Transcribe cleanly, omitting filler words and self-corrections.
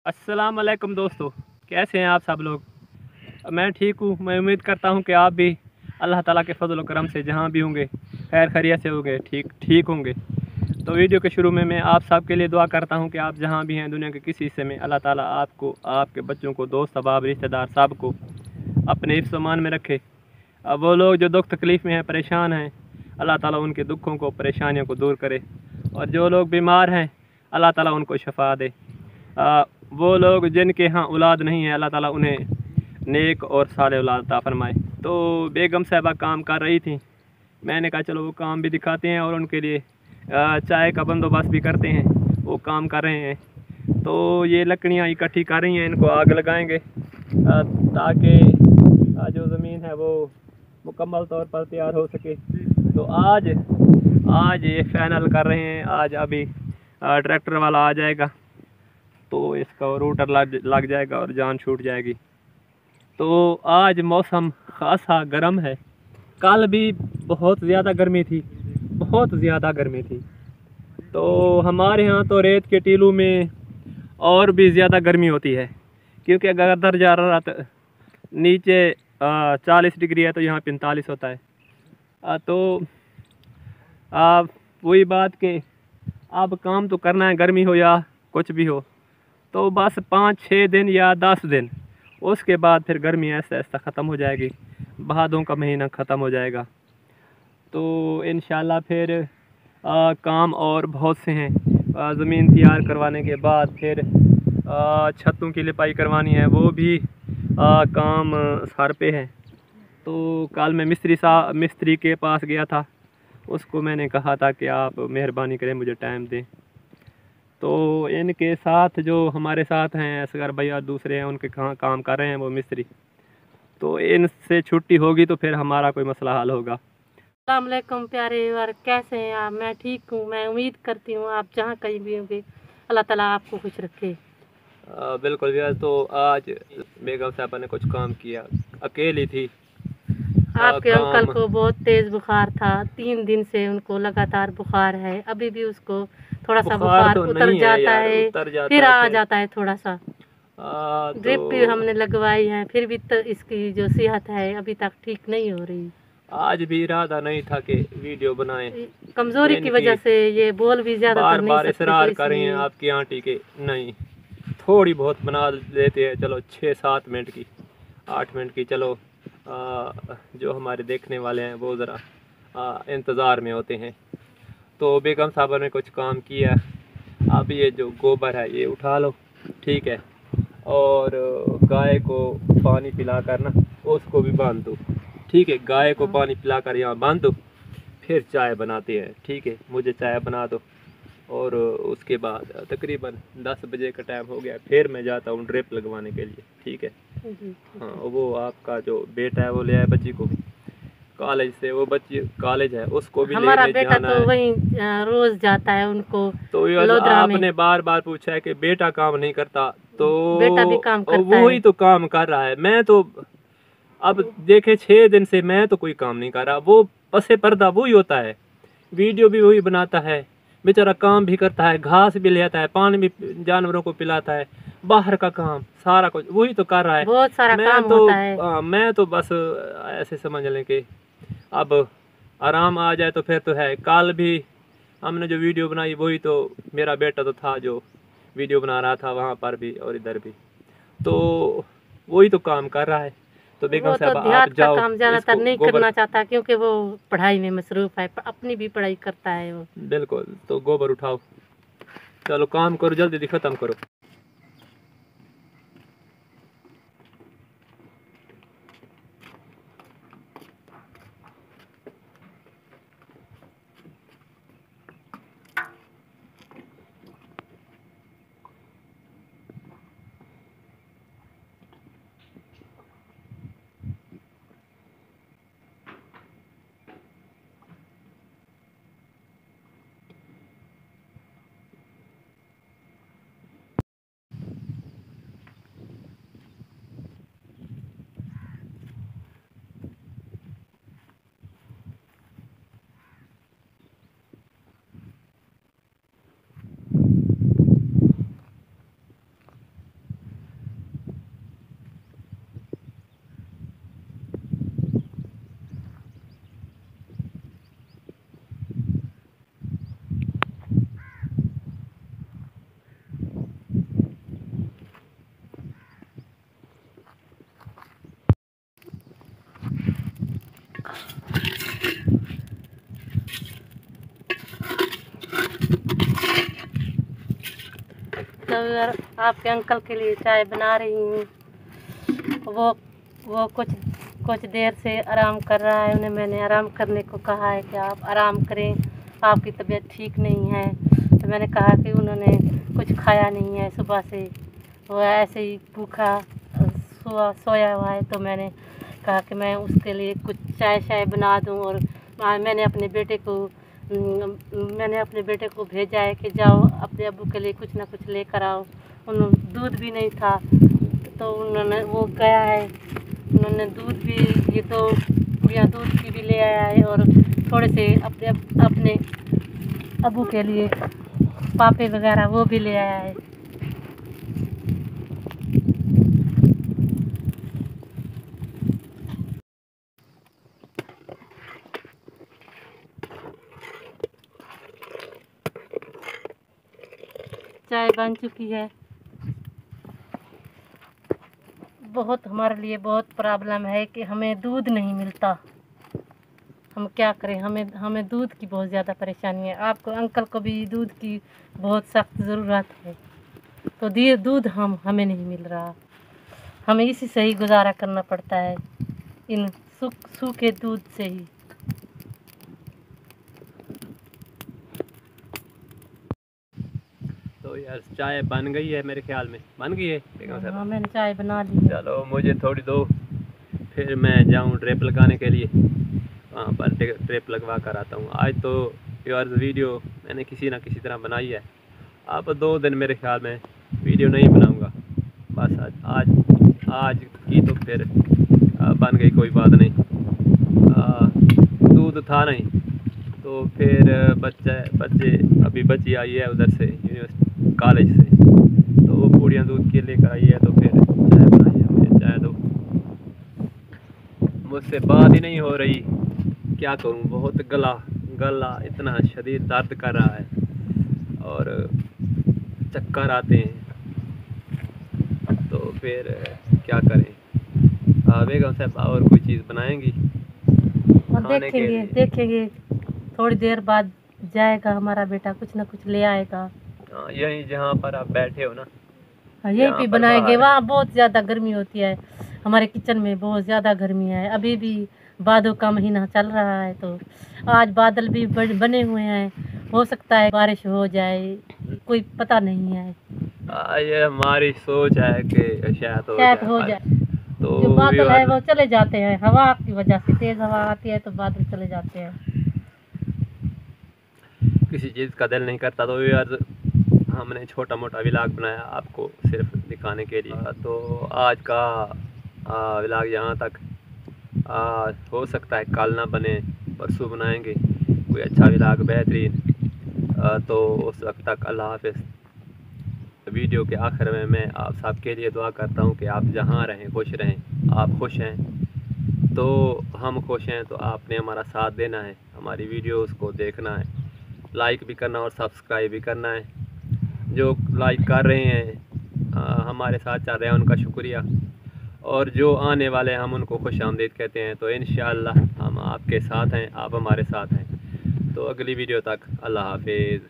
अस्सलाम वालेकुम दोस्तों, कैसे हैं आप सब लोग। मैं ठीक हूँ। मैं उम्मीद करता हूँ कि आप भी अल्लाह ताला के फजल व करम से जहाँ भी होंगे खैर खैरियत से होंगे, ठीक होंगे। तो वीडियो के शुरू में मैं आप सब के लिए दुआ करता हूँ कि आप जहाँ भी हैं दुनिया के किसी हिस्से में, अल्लाह ताला आपको, आपके बच्चों को, दोस्त अहबाब, रिश्तेदार सब को अपने हिफ्ज़ व मान में रखे। अब वो लोग जो दुख तकलीफ़ में हैं, परेशान हैं, अल्लाह ताला उनके दुखों को, परेशानियों को दूर करे। और जो लोग बीमार हैं, अल्लाह ताला उनको शफा दे। वो लोग जिनके यहाँ औलाद नहीं है, अल्लाह ताला उन्हें नेक और साले औलाद अता फरमाए। तो बेगम साहबा काम कर रही थी, मैंने कहा चलो वो काम भी दिखाते हैं और उनके लिए चाय का बंदोबस्त भी करते हैं। वो काम कर रहे हैं, तो ये लकड़ियाँ इकट्ठी कर रही हैं, इनको आग लगाएंगे ताकि जो ज़मीन है वो मुकम्मल तौर पर तैयार हो सके। तो आज ये फाइनल कर रहे हैं। आज अभी ट्रैक्टर वाला आ जाएगा तो इसका रूटर लग जाएगा और जान छूट जाएगी। तो आज मौसम खासा गर्म है। कल भी बहुत ज़्यादा गर्मी थी, बहुत ज़्यादा गर्मी थी। तो हमारे यहाँ तो रेत के टीलों में और भी ज़्यादा गर्मी होती है, क्योंकि अगर दर्जा हरारत नीचे 40 डिग्री है तो यहाँ 45 होता है। तो वही बात कि अब काम तो करना है, गर्मी हो या कुछ भी हो। तो बस 5-6 दिन या 10 दिन, उसके बाद फिर गर्मी ऐसा ऐसा ख़त्म हो जाएगी, भादों का महीना ख़त्म हो जाएगा। तो इंशाल्लाह फिर काम और बहुत से हैं। ज़मीन तैयार करवाने के बाद फिर छतों की लिपाई करवानी है, वो भी काम सर पे है। तो कल मैं मिस्त्री के पास गया था, उसको मैंने कहा था कि आप मेहरबानी करें मुझे टाइम दें। तो इनके साथ जो हमारे साथ हैं असगर भैया, दूसरे हैं, उनके कहाँ काम कर रहे हैं वो मिस्त्री। तो इनसे छुट्टी होगी तो फिर हमारा कोई मसला हल होगा। अस्सलाम वालेकुम प्यारे और कैसे हैं आप। मैं ठीक हूँ। मैं उम्मीद करती हूँ आप जहाँ कहीं भी होंगे अल्लाह ताला आपको खुश रखे। बिल्कुल भैया। तो आज बेगम साहबा ने कुछ काम किया, अकेली थी। आपके अंकल काम को बहुत तेज़ बुखार था, 3 दिन से उनको लगातार बुखार है। अभी भी उसको थोड़ा सा बुखार बुखार तो उतर नहीं है जाता यार, है, उतर फिर जाता है आ फिर। जाता है थोड़ा सा। ड्रिप भी तो हमने लगवाई है, फिर भी इसकी जो सेहत है अभी तक ठीक नहीं हो रही। आज भी इरादा नहीं था कि वीडियो बनाएं। कमज़ोरी की इनकी वजह से ये बोल भी ज़्यादातर बार नहीं बार सकते, तो इसरार कर रही हैं इसलिए आपकी आंटी के नहीं, थोड़ी बहुत बना लेते हैं, चलो 6-7 मिनट की, 8 मिनट की। चलो जो हमारे देखने वाले हैं वो ज़रा इंतज़ार में होते हैं। तो बेगम साहबा ने कुछ काम किया। अब ये जो गोबर है ये उठा लो, ठीक है, और गाय को पानी पिला कर ना उसको भी बांध दो, ठीक है। गाय को पानी पिलाकर यहाँ बांध दो, फिर चाय बनाते हैं, ठीक है। मुझे चाय बना दो और उसके बाद तकरीबन 10 बजे का टाइम हो गया, फिर मैं जाता हूँ ड्रिप लगवाने के लिए, ठीक है। हाँ, वो आपका जो बेटा है वो ले आए बच्ची को कॉलेज से, वो बच्ची कॉलेज है उसको भी हमारा लेने बेटा जाना तो है। वहीं रोज जाता है उनको तो ये लोधरा में। आपने बार बार पूछा है कि बेटा काम नहीं करता, तो बेटा भी काम करता वो है। ही तो काम कर रहा है। मैं तो अब देखे 6 दिन से मैं तो कोई काम नहीं कर रहा, वो पसे पर्दा वही होता है, वीडियो भी वही बनाता है, बेचारा काम भी करता है, घास भी ले आता है, पानी भी जानवरों को पिलाता है, बाहर का काम सारा कुछ वही तो कर रहा है। बहुत सारा काम होता है। मैं तो बस ऐसे समझ लें कि अब आराम आ जाए तो फिर तो है। कल भी हमने जो वीडियो बनाई वही तो मेरा बेटा तो था जो वीडियो बना रहा था वहाँ पर भी और इधर भी, तो वही तो काम कर रहा है। तो बेगम वो तो साहब आप देहात का जाओ काम ज्यादातर इसको नहीं गोबर। करना चाहता, क्योंकि वो पढ़ाई में मसरूफ है, अपनी भी पढ़ाई करता है वो। बिल्कुल, तो गोबर उठाओ, चलो काम करो, जल्दी ख़त्म करो। और आपके अंकल के लिए चाय बना रही हूँ। वो कुछ देर से आराम कर रहा है। उन्हें मैंने आराम करने को कहा है कि आप आराम करें, आपकी तबीयत ठीक नहीं है। तो मैंने कहा कि उन्होंने कुछ खाया नहीं है सुबह से, वो ऐसे ही भूखा सोया हुआ है। तो मैंने कहा कि मैं उसके लिए कुछ चाय बना दूं। और मैंने अपने बेटे को भेजा है कि जाओ अपने अब्बू के लिए कुछ ना कुछ लेकर आओ। उन्होंने दूध भी नहीं था तो वो गया है, उन्होंने दूध भी, ये 2 पुड़ियाँ दूध की भी ले आया है और थोड़े से अपने अब्बू के लिए पापे वगैरह वो भी ले आया है। चाय बन चुकी है। हमारे लिए बहुत प्रॉब्लम है कि हमें दूध नहीं मिलता। हम क्या करें, हमें दूध की बहुत ज़्यादा परेशानी है। आपको अंकल को भी दूध की बहुत सख्त ज़रूरत है, तो दूध हमें नहीं मिल रहा। हमें इसी से ही गुजारा करना पड़ता है, इन सूखे दूध से ही। तो यार चाय बन गई है, मेरे ख्याल में बन गई है। हाँ, मैंने चाय बना ली। चलो मुझे थोड़ी दो, फिर मैं जाऊँ ड्रिप लगाने के लिए, वहाँ पर ड्रिप लगवा कर आता हूँ। आज तो यार वीडियो मैंने किसी ना किसी तरह बनाई है। अब 2 दिन मेरे ख्याल में वीडियो नहीं बनाऊँगा। बस आज की तो फिर बन गई, कोई बात नहीं। दूध था नहीं तो फिर बच्चे अभी बच्ची आई है उधर से यूनिवर्सिटी कॉलेज से, तो वो पूड़ियाँ दूध के लेकर आई है। तो फिर चाय बनाई है, मुझे चाय दो। मुझसे बात ही नहीं हो रही, क्या करूं, बहुत गला इतना शदीद दर्द कर रहा है और चक्कर आते हैं। तो फिर क्या करें। बेगम साहब और कोई चीज़ बनाएंगी? देखेंगे थोड़ी देर बाद जाएगा हमारा बेटा, कुछ ना कुछ ले आएगा। यहीं जहाँ पर आप बैठे हो ना, यहीं पे बनाएंगे। वहाँ बहुत ज़्यादा गर्मी होती है, हमारे किचन में बहुत ज़्यादा गर्मी है। अभी भी बादल का महीना चल रहा है, तो आज बादल भी बने हुए हैं। हो सकता है बारिश हो जाए, कोई पता नहीं है। ये हमारी सोच है कि शायद हो जाए। तो जो बादल है वो चले जाते हैं, हवा की वजह से तेज हवा आती है तो बादल चले जाते हैं। किसी चीज़ का दिल नहीं करता। तो यार हमने छोटा मोटा व्लॉग बनाया आपको सिर्फ दिखाने के लिए। तो आज का व्लॉग यहाँ तक। हो सकता है कल ना बने, परसों बनाएंगे कोई अच्छा व्लॉग बेहतरीन। तो उस वक्त तक अल्लाह हाफ़िज़। वीडियो के आखिर में मैं आप सबके लिए दुआ करता हूँ कि आप जहाँ रहें खुश रहें। आप खुश हैं तो हम खुश हैं, तो आपने हमारा साथ देना है, हमारी वीडियोस को देखना है, लाइक भी करना और सब्सक्राइब भी करना है। जो लाइक कर रहे हैं हमारे साथ चल रहे हैं, उनका शुक्रिया। और जो आने वाले हैं हम उनको खुशामदीद कहते हैं। तो इंशाअल्लाह हम आपके साथ हैं, आप हमारे साथ हैं। तो अगली वीडियो तक अल्लाह हाफ़िज़।